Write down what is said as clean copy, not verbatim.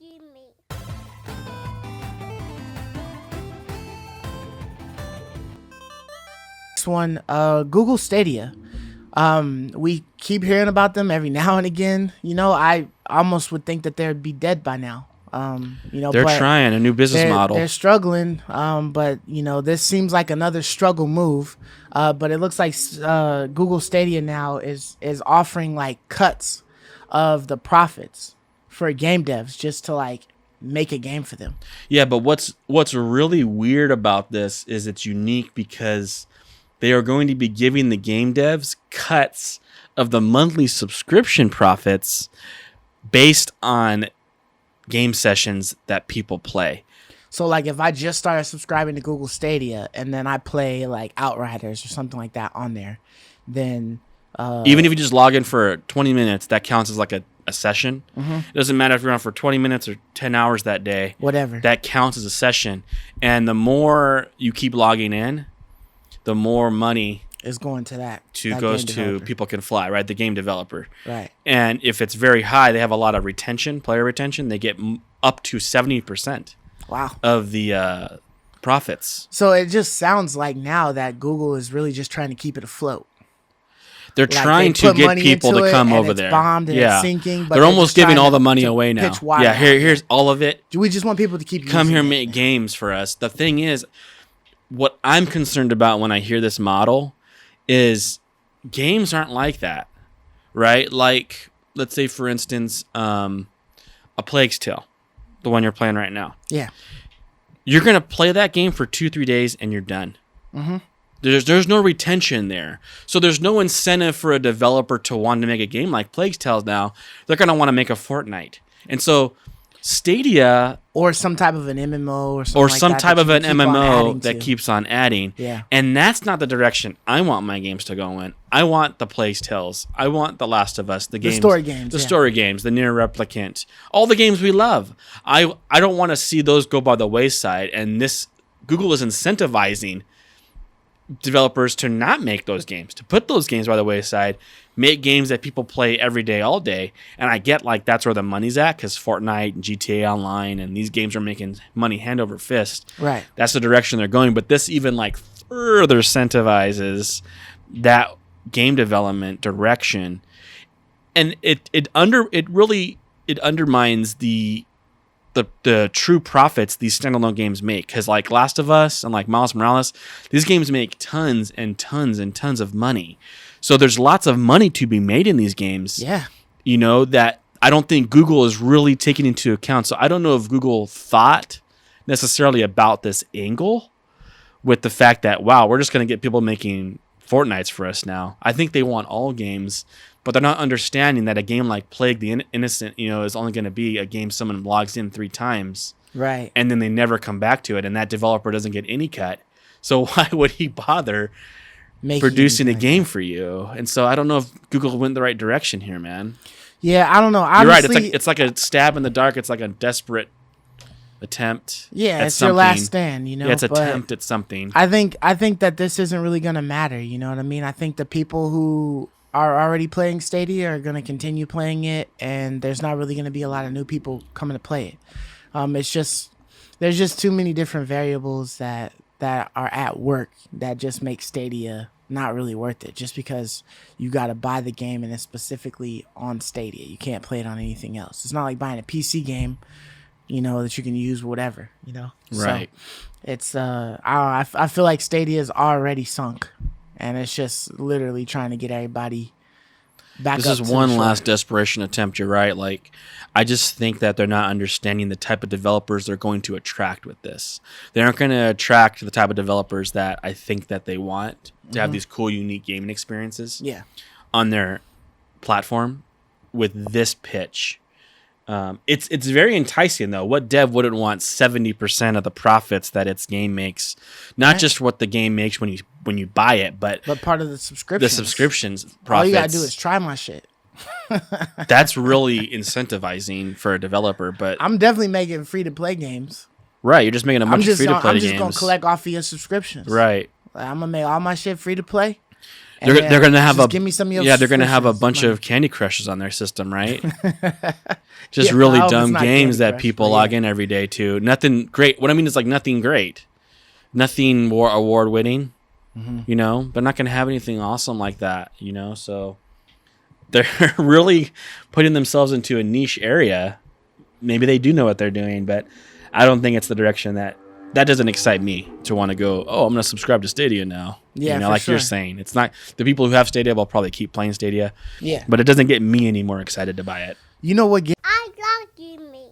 me. Next one, Google Stadia. We keep hearing about them every now and again. I almost would think that they'd be dead by now. They're but trying a new business model. They're struggling. But this seems like another struggle move. But it looks like Google Stadia now is offering like cuts of the profits for game devs just to like make a game for them. Yeah, but what's really weird about this is it's unique because they are going to be giving the game devs cuts of the monthly subscription profits based on game sessions that people play. So like if I just started subscribing to Google Stadia and then I play like Outriders or something like that on there, then even if you just log in for 20 minutes, that counts as like a session. Mm-hmm. It doesn't matter if you're on for 20 minutes or 10 hours that day. Whatever. That counts as a session. And the more you keep logging in, the more money is going to that goes game to developer. People Can Fly, right? The game developer. Right. And if it's very high, they have a lot of retention, player retention. They get up to 70% Wow. of the profits. So it just sounds like now that Google is really just trying to keep it afloat. They're Like, trying they to put get money people into to it come and over it's there. bombed and it's sinking, but they're they're almost just giving trying all the to- money to away now. pitch wide Yeah, out. here's all of it. Do we just want people to keep Come here and using it? make games for us. The thing is, what I'm concerned about when I hear this model is games aren't like that, right? Like, let's say, for instance, A Plague's Tale, the one you're playing right now. Yeah. You're going to play that game for 2-3 days and you're done. Mm-hmm. There's no retention there. So there's no incentive for a developer to want to make a game like Plague's Tale now. They're going to want to make a Fortnite. And so Stadia Or some type of an MMO or something or like some that type that of you an keep on MMO adding that to. keeps on adding. Yeah. And that's not the direction I want my games to go in. I want the Plague's Tales. I want The Last of Us, the games, story games, the yeah. story games, the Near Replicant, all the games we love. I don't want to see those go by the wayside. And this Google is incentivizing developers to not make those games, to put those games by the wayside, make games that people play every day, all day. And I get like that's where the money's at because Fortnite and GTA Online and these games are making money hand over fist. Right. That's the direction they're going. But this even like further incentivizes that game development direction, and it undermines the true profits these standalone games make. Because like Last of Us and like Miles Morales, these games make tons and tons and tons of money. So there's lots of money to be made in these games. Yeah. That I don't think Google is really taking into account. So I don't know if Google thought necessarily about this angle with the fact that, wow, we're just going to get people making Fortnites for us now. I think they want all games, but they're not understanding that a game like Plague the Innocent, is only going to be a game someone logs in 3 times. Right. And then they never come back to it, and that developer doesn't get any cut. So why would he bother producing a anything like game for you? And so I don't know if Google went the right direction here, man. Yeah, I don't know. You're right. Honestly, It's like a stab in the dark. It's like a desperate attempt. yeah, at it's your last something. stand, Yeah, it's but attempt at something. I think that this isn't really going to matter, you know what I mean? I think the people who are already playing Stadia are going to continue playing it, and there's not really going to be a lot of new people coming to play it. There's just too many different variables that are at work that just make Stadia not really worth it, just because you got to buy the game and it's specifically on Stadia. You can't play it on anything else. It's not like buying a PC game, that you can use whatever, Right. So it's I feel like Stadia is already sunk, and it's just literally trying to get everybody back This up is to the one shore. last desperation attempt. You're right. Like, I just think that they're not understanding the type of developers they're going to attract with this. They aren't going to attract the type of developers that I think that they want to have these cool, unique gaming experiences Yeah. on their platform with this pitch. It's very enticing though. What dev wouldn't want 70% of the profits that its game makes? Not Right. just what the game makes when you buy it, but But part of the subscription. the subscriptions profits. All you gotta do is try my shit. That's really incentivizing for a developer. But I'm definitely making free to play games. right, you're just making a I'm bunch of just free to play I'm games. just gonna collect off of your subscriptions. Right. Like, I'm gonna make all my shit free to play. And They're gonna have just give me some of your they're gonna have a features, bunch man. of Candy Crushes on their system, right? Just Yeah, really I hope dumb it's not games Candy that Crush, people but log yeah. in every day to. Nothing great. What I mean is like nothing great, nothing award winning. You know, they're not gonna have anything awesome like that. You know, so they're really putting themselves into a niche area. Maybe they do know what they're doing, but I don't think it's the direction that doesn't excite me to want to go. Oh, I'm gonna subscribe to Stadia now. Yeah, you know, for like you're sure. saying, it's not the people who have Stadia will probably keep playing Stadia. Yeah. But it doesn't get me any more excited to buy it. You know what game? I love you, me.